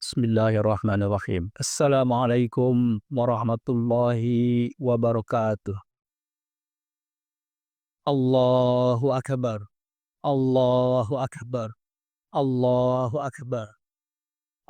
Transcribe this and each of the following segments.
Bismillahirrahmanirrahim. Assalamualaikum warahmatullahi wabarakatuh. Allahu akbar. Allahu akbar. Allahu akbar.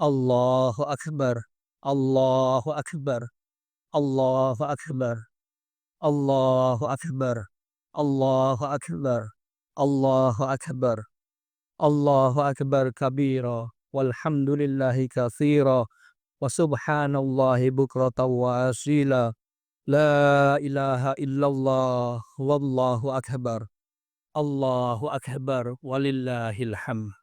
Allahu akbar. Allahu akbar. Allahu akbar. Allahu akbar. Allahu akbar. Allahu akbar. Allahu akbar kabira. Walhamdulillahi katsira. Wa subhanallahi bukratan wa asila. La ilaha illallah wallahu akbar. Allahu akbar walillahil hamd.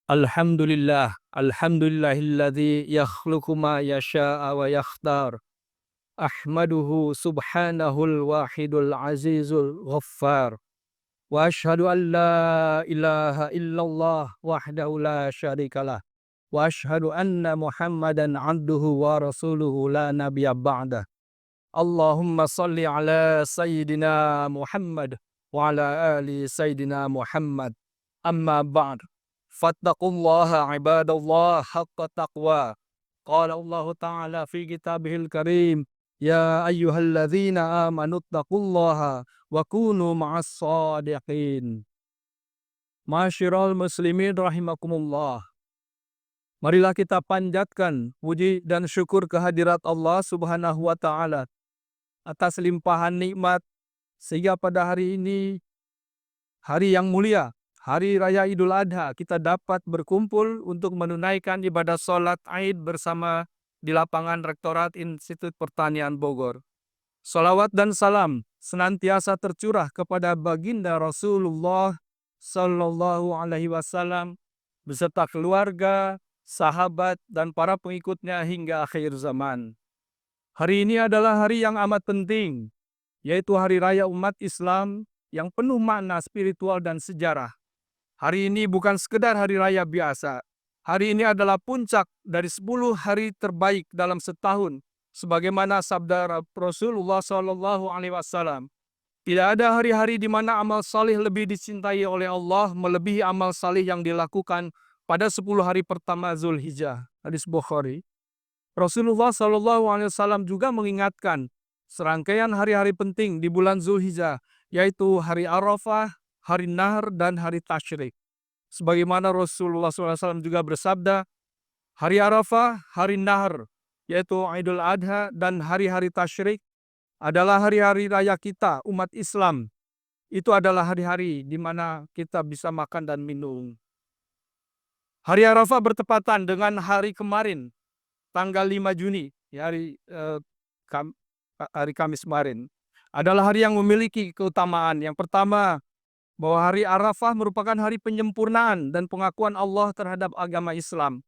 Alhamdulillah, alhamdulillahilladzi yakhluqu ma yasha'a wa yakhtar. Ahmaduhu subhanahul wahidul azizul ghaffar. Wa ashhadu an la ilaha illallah wahdahu la syarikalah. Wa ashhadu anna Muhammadan abduhu wa rasuluhu la nabiyya ba'dah. Allahumma salli ala Sayyidina Muhammad wa ala ali Sayyidina Muhammad. Amma ba'd. Fattaqullaha ibadallah haqqa taqwa. Qala Allah Ta'ala fi kitabihil karim. Ya ayyuhalladzina amanu taqullaha wa kunu ma'as sadiqin. Masyiral muslimin rahimakumullah. Marilah kita panjatkan puji dan syukur kehadirat Allah Subhanahu wa Ta'ala atas limpahan nikmat sehingga pada hari ini, hari yang mulia, hari raya Idul Adha, kita dapat berkumpul untuk menunaikan ibadah sholat Aid bersama di lapangan Rektorat Institut Pertanian Bogor. Salawat dan salam senantiasa tercurah kepada baginda Rasulullah Sallallahu Alaihi Wasallam beserta keluarga, sahabat, dan para pengikutnya hingga akhir zaman. Hari ini adalah hari yang amat penting, yaitu Hari Raya Umat Islam yang penuh makna spiritual dan sejarah. Hari ini bukan sekedar hari raya biasa. Hari ini adalah puncak dari 10 hari terbaik dalam setahun, sebagaimana sabda Rasulullah Shallallahu Alaihi Wasallam. Tidak ada hari-hari di mana amal salih lebih dicintai oleh Allah melebihi amal salih yang dilakukan pada 10 hari pertama Zulhijjah. Hadis Bukhari. Rasulullah Shallallahu Alaihi Wasallam juga mengingatkan serangkaian hari-hari penting di bulan Zulhijjah, yaitu hari Arafah, hari Nahr, dan hari Tasyrik. Sebagaimana Rasulullah SAW juga bersabda, hari Arafah, hari Nahr, yaitu Idul Adha, dan hari-hari Tasyrik adalah hari-hari raya kita, umat Islam. Itu adalah hari-hari di mana kita bisa makan dan minum. Hari Arafah bertepatan dengan hari kemarin, tanggal 5 Juni, hari Kamis kemarin. Adalah hari yang memiliki keutamaan. Yang pertama, bahwa hari Arafah merupakan hari penyempurnaan dan pengakuan Allah terhadap agama Islam.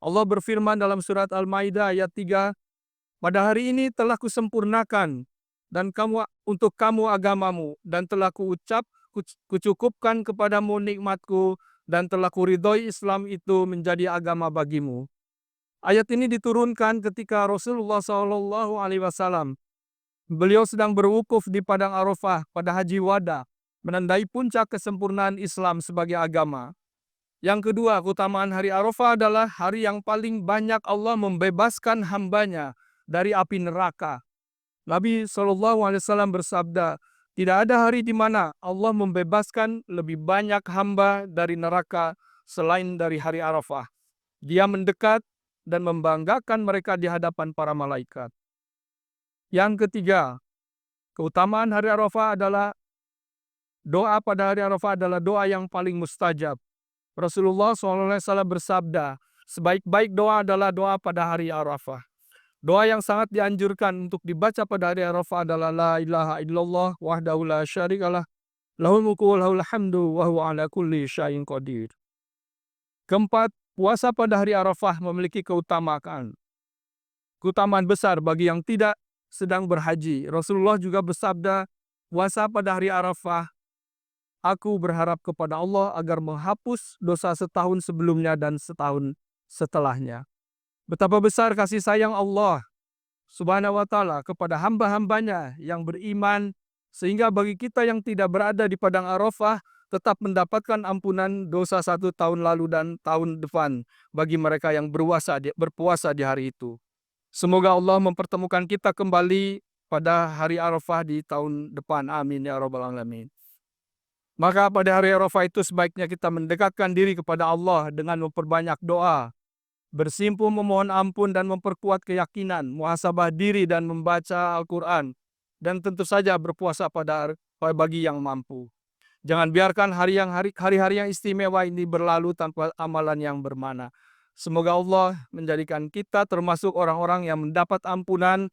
Allah berfirman dalam surat Al-Maidah ayat 3, pada hari ini telah kusempurnakan dan untuk kamu agamamu, dan telah kucukupkan kepadamu nikmatku, dan telah kuridhoi Islam itu menjadi agama bagimu. Ayat ini diturunkan ketika Rasulullah SAW beliau sedang berwukuf di Padang Arafah pada Haji Wada, menandai puncak kesempurnaan Islam sebagai agama. Yang kedua, keutamaan hari Arafah adalah hari yang paling banyak Allah membebaskan hambanya dari api neraka. Nabi SAW bersabda, tidak ada hari di mana Allah membebaskan lebih banyak hamba dari neraka selain dari hari Arafah. Dia mendekat dan membanggakan mereka di hadapan para malaikat. Yang ketiga, keutamaan hari Arafah adalah doa pada hari Arafah adalah doa yang paling mustajab. Rasulullah SAW bersabda, sebaik-baik doa adalah doa pada hari Arafah. Doa yang sangat dianjurkan untuk dibaca pada hari Arafah adalah la ilaha illallah wahdahu la syarikalah lahul mulku wa lahul hamdu wa huwa ala kulli syai'in qadir. Keempat, puasa pada hari Arafah memiliki keutamaan besar bagi yang tidak sedang berhaji. Rasulullah juga bersabda, puasa pada hari Arafah, aku berharap kepada Allah agar menghapus dosa setahun sebelumnya dan setahun setelahnya. Betapa besar kasih sayang Allah Subhanahu wa Ta'ala kepada hamba-hambanya yang beriman, sehingga bagi kita yang tidak berada di Padang Arafah, tetap mendapatkan ampunan dosa 1 tahun lalu dan tahun depan bagi mereka yang berpuasa di hari itu. Semoga Allah mempertemukan kita kembali pada hari Arafah di tahun depan. Amin ya rabbal alamin. Maka pada hari Arafah itu sebaiknya kita mendekatkan diri kepada Allah dengan memperbanyak doa, bersimpuh memohon ampun dan memperkuat keyakinan, muhasabah diri dan membaca Al-Quran, dan tentu saja berpuasa bagi yang mampu. Jangan biarkan hari-hari yang istimewa ini berlalu tanpa amalan yang bermakna. Semoga Allah menjadikan kita termasuk orang-orang yang mendapat ampunan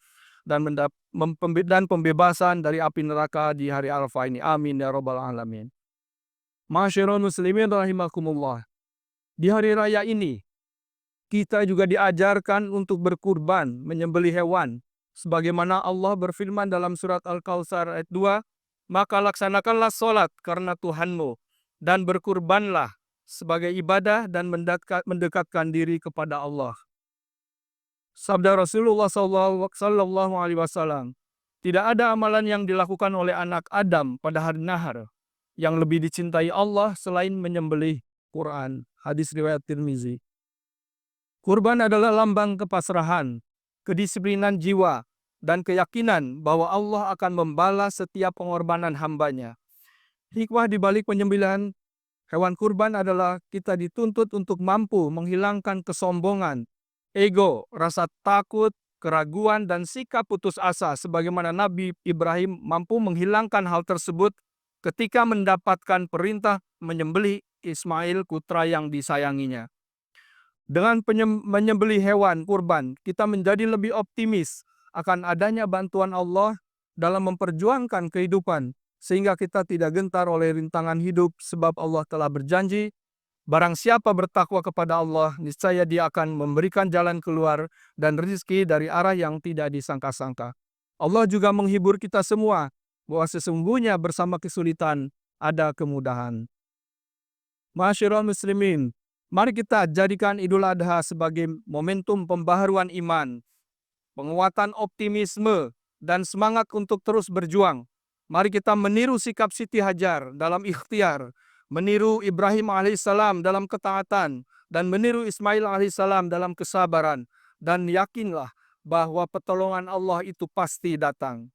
dan pembebasan dari api neraka di hari Arafah ini. Amin ya rabbal alamin. Ma'asyiral muslimin rahimakumullah. Di hari raya ini, kita juga diajarkan untuk berkurban, menyembelih hewan. Sebagaimana Allah berfirman dalam surat Al-Kautsar ayat 2, maka laksanakanlah sholat karena Tuhanmu, dan berkurbanlah sebagai ibadah dan mendekatkan diri kepada Allah. Sabda Rasulullah Sallallahu Alaihi Wasallam, tidak ada amalan yang dilakukan oleh anak Adam pada hari nahar yang lebih dicintai Allah selain menyembelih Quran. Hadis riwayat Tirmizi. Kurban adalah lambang kepasrahan, kedisiplinan jiwa, dan keyakinan bahwa Allah akan membalas setiap pengorbanan hambanya. Hikmah di balik penyembelihan hewan kurban adalah kita dituntut untuk mampu menghilangkan kesombongan, ego, rasa takut, keraguan, dan sikap putus asa sebagaimana Nabi Ibrahim mampu menghilangkan hal tersebut ketika mendapatkan perintah menyembelih Ismail putra yang disayanginya. Dengan menyembelih hewan kurban, kita menjadi lebih optimis akan adanya bantuan Allah dalam memperjuangkan kehidupan, sehingga kita tidak gentar oleh rintangan hidup sebab Allah telah berjanji, barang siapa bertakwa kepada Allah, niscaya Dia akan memberikan jalan keluar dan rezeki dari arah yang tidak disangka-sangka. Allah juga menghibur kita semua bahwa sesungguhnya bersama kesulitan ada kemudahan. Ma'asyiral muslimin, mari kita jadikan Idul Adha sebagai momentum pembaharuan iman, penguatan optimisme, dan semangat untuk terus berjuang. Mari kita meniru sikap Siti Hajar dalam ikhtiar, meniru Ibrahim alaihissalam dalam ketaatan, dan meniru Ismail alaihissalam dalam kesabaran, dan yakinlah bahwa pertolongan Allah itu pasti datang.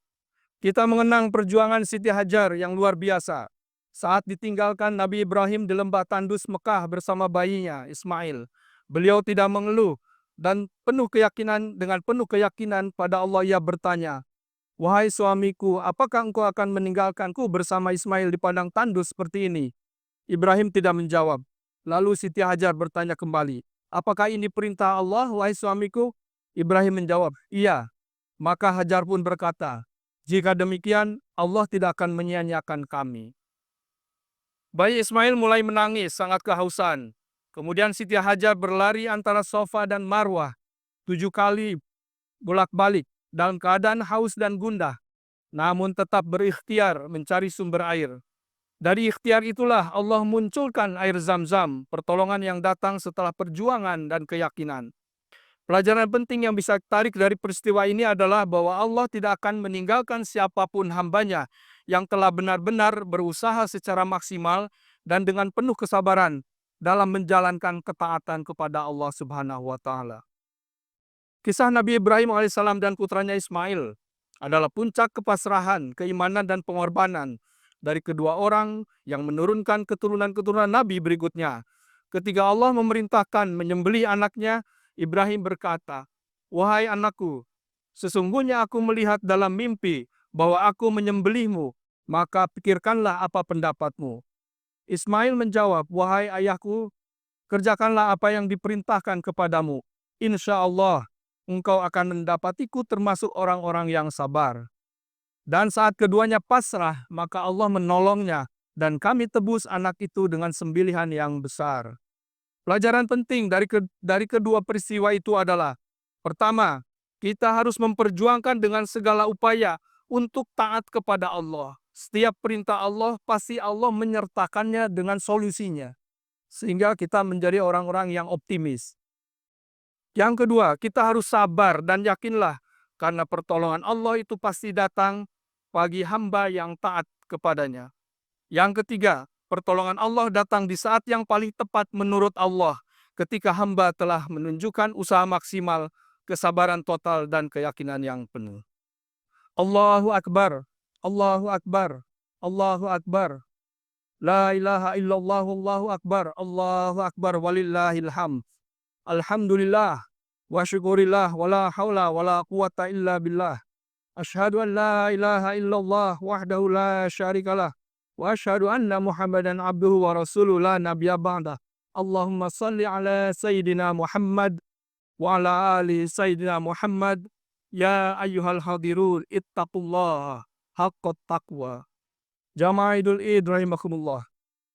Kita mengenang perjuangan Siti Hajar yang luar biasa saat ditinggalkan Nabi Ibrahim di lembah tandus Mekah bersama bayinya Ismail. Beliau tidak mengeluh dan dengan penuh keyakinan pada Allah ia bertanya, "Wahai suamiku, apakah engkau akan meninggalkanku bersama Ismail di padang tandus seperti ini?" Ibrahim tidak menjawab. Lalu Siti Hajar bertanya kembali, "Apakah ini perintah Allah, wahai suamiku?" Ibrahim menjawab, "Iya." Maka Hajar pun berkata, "Jika demikian, Allah tidak akan menyia-nyiakan kami." Bayi Ismail mulai menangis, sangat kehausan. Kemudian Siti Hajar berlari antara Safa dan Marwah 7 kali bolak-balik dalam keadaan haus dan gundah, namun tetap berikhtiar mencari sumber air. Dari ikhtiar itulah Allah munculkan air Zam-Zam, pertolongan yang datang setelah perjuangan dan keyakinan. Pelajaran penting yang bisa tarik dari peristiwa ini adalah bahwa Allah tidak akan meninggalkan siapapun hambanya yang telah benar-benar berusaha secara maksimal dan dengan penuh kesabaran dalam menjalankan ketaatan kepada Allah Subhanahu wa Ta'ala. Kisah Nabi Ibrahim alaihissalam dan putranya Ismail adalah puncak kepasrahan, keimanan, dan pengorbanan dari kedua orang yang menurunkan keturunan-keturunan Nabi berikutnya. Ketika Allah memerintahkan menyembelih anaknya, Ibrahim berkata, "Wahai anakku, sesungguhnya aku melihat dalam mimpi bahwa aku menyembelihmu, maka pikirkanlah apa pendapatmu." Ismail menjawab, "Wahai ayahku, kerjakanlah apa yang diperintahkan kepadamu. Insya Allah, engkau akan mendapatiku termasuk orang-orang yang sabar." Dan saat keduanya pasrah, maka Allah menolongnya, dan kami tebus anak itu dengan sembelihan yang besar. Pelajaran penting dari kedua peristiwa itu adalah, pertama, kita harus memperjuangkan dengan segala upaya untuk taat kepada Allah. Setiap perintah Allah, pasti Allah menyertakannya dengan solusinya. Sehingga kita menjadi orang-orang yang optimis. Yang kedua, kita harus sabar dan yakinlah, karena pertolongan Allah itu pasti datang bagi hamba yang taat kepadanya. Yang ketiga, Pertolongan Allah datang di saat yang paling tepat menurut Allah, ketika hamba telah menunjukkan usaha maksimal, kesabaran total, dan keyakinan yang penuh. Allahu Akbar, Allahu Akbar, Allahu Akbar. La ilaha illallah, Allahu Akbar, walillahil hamd. Alhamdulillah, wa syukurillah, wa la hawla wa la quwata illa billah. Asyhadu an la ilaha illallah wahdahu la syarikalah. Wa asyhadu anna Muhammadan abduhu wa rasuluhu la nabiyya ba'dah. Allahumma salli ala Sayyidina Muhammad wa ala ali Sayyidina Muhammad. Ya ayyuhal hadirun ittaqullaha haqqat taqwa. Jamaah Idul Id rahimakumullah.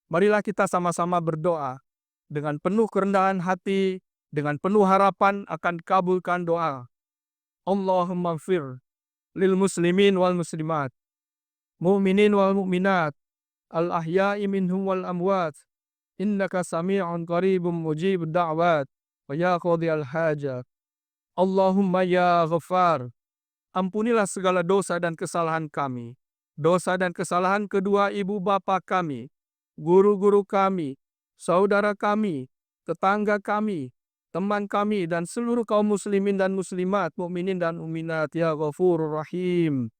Marilah kita sama-sama berdoa dengan penuh kerendahan hati, dengan penuh harapan akan kabulkan doa. Allahumma gfir lil muslimin wal muslimat, mu'minin wal mu'minat, al ahya'i minhum wal amwat, innaka sami'un qaribun mujib da'wat, wa ya qadhi al hajat. Allahumma ya ghafar, ampunilah segala dosa dan kesalahan kami, dosa dan kesalahan kedua ibu bapa kami, guru-guru kami, saudara kami, tetangga kami, teman kami, dan seluruh kaum muslimin dan muslimat, mukminin dan mukminat, ya Ghafurur Rahim.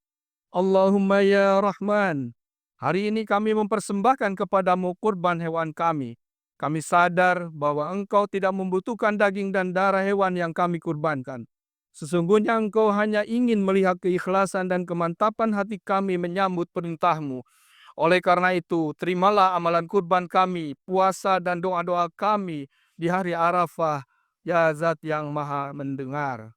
Allahumma ya Rahman, hari ini kami mempersembahkan kepadamu kurban hewan kami. Kami sadar bahwa Engkau tidak membutuhkan daging dan darah hewan yang kami kurbankan. Sesungguhnya Engkau hanya ingin melihat keikhlasan dan kemantapan hati kami menyambut perintah-Mu. Oleh karena itu, terimalah amalan kurban kami, puasa dan doa-doa kami di hari Arafah, ya Zat yang Maha Mendengar.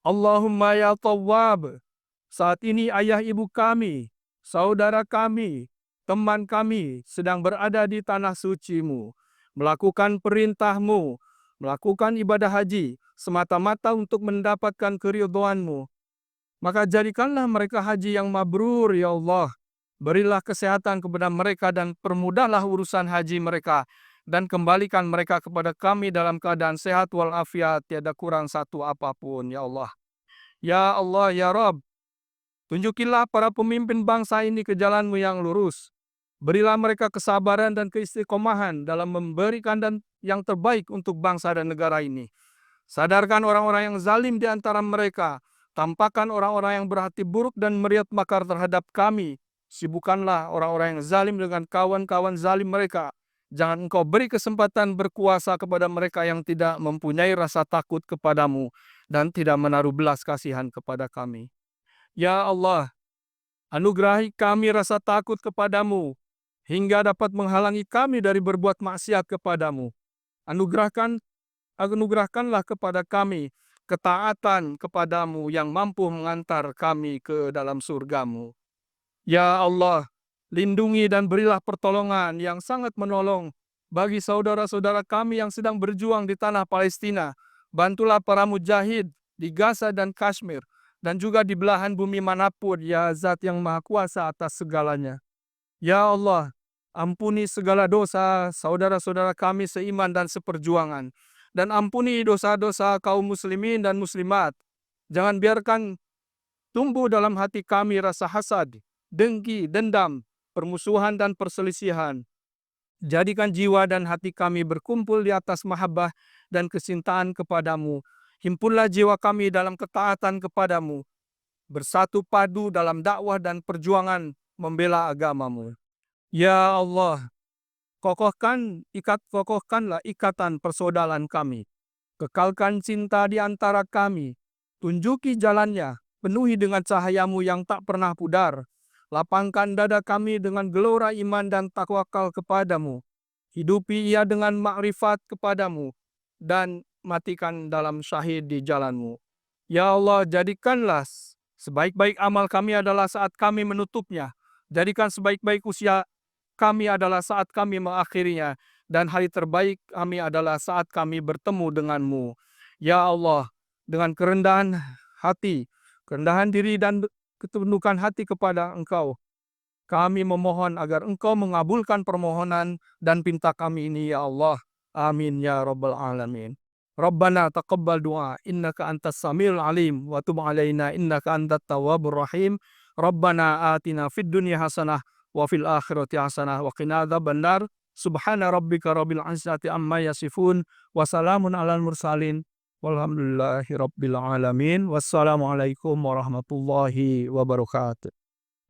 Allahumma ya Tawwab, saat ini ayah ibu kami, saudara kami, teman kami sedang berada di tanah suci-Mu, melakukan perintah-Mu, melakukan ibadah haji semata-mata untuk mendapatkan keridhaan-Mu. Maka jadikanlah mereka haji yang mabrur, ya Allah. Berilah kesehatan kepada mereka dan permudahlah urusan haji mereka, dan kembalikan mereka kepada kami dalam keadaan sehat walafiat, tiada kurang satu apapun, ya Allah. Ya Allah, ya Rabb, tunjukilah para pemimpin bangsa ini ke jalan-Mu yang lurus. Berilah mereka kesabaran dan keistiqomahan dalam memberikan dan yang terbaik untuk bangsa dan negara ini. Sadarkan orang-orang yang zalim di antara mereka. Tampakkan orang-orang yang berhati buruk dan meriat makar terhadap kami. Sibukkanlah orang-orang yang zalim dengan kawan-kawan zalim mereka. Jangan Engkau beri kesempatan berkuasa kepada mereka yang tidak mempunyai rasa takut kepadamu dan tidak menaruh belas kasihan kepada kami. Ya Allah, anugerahi kami rasa takut kepadamu, hingga dapat menghalangi kami dari berbuat maksiat kepadamu. Anugerahkanlah kepada kami ketaatan kepadamu yang mampu mengantar kami ke dalam surgamu. Ya Allah, lindungi dan berilah pertolongan yang sangat menolong bagi saudara-saudara kami yang sedang berjuang di tanah Palestina. Bantulah para mujahid di Gaza dan Kashmir, dan juga di belahan bumi manapun, ya Zat yang Maha Kuasa atas segalanya. Ya Allah, ampuni segala dosa saudara-saudara kami seiman dan seperjuangan, dan ampuni dosa-dosa kaum muslimin dan muslimat. Jangan biarkan tumbuh dalam hati kami rasa hasad, dengki, dendam, permusuhan, dan perselisihan. Jadikan jiwa dan hati kami berkumpul di atas mahabbah dan kecintaan kepadamu. Himpunlah jiwa kami dalam ketaatan kepadamu, bersatu padu dalam dakwah dan perjuangan membela agamamu. Ya Allah, kokohkanlah ikatan persaudaraan kami. Kekalkan cinta di antara kami. Tunjuki jalannya, penuhi dengan cahayamu yang tak pernah pudar. Lapangkan dada kami dengan gelora iman dan takwakal kepadamu. Hidupi ia dengan makrifat kepadamu, dan matikan dalam syahid di jalanmu. Ya Allah, jadikanlah sebaik-baik amal kami adalah saat kami menutupnya. Jadikan sebaik-baik usia kami adalah saat kami mengakhirinya, dan hari terbaik kami adalah saat kami bertemu denganmu. Ya Allah, dengan kerendahan hati, kerendahan diri, dan ketundukan hati kepada Engkau, kami memohon agar Engkau mengabulkan permohonan dan pinta kami ini, ya Allah. Amin ya Rabbal Alamin. Rabbana taqabbal du'a innaka antas samiul alim wa tub alaina innaka antat tawwabur rahim. Rabbana atina fid dunya hasanah wa fil akhirati hasanah wa qina adzabannar. Subhana rabbika rabbil izzati amma yasifun wa salamun alal mursalin walhamdulillahi rabbil alamin. Wassalamualaikum warahmatullahi wabarakatuh.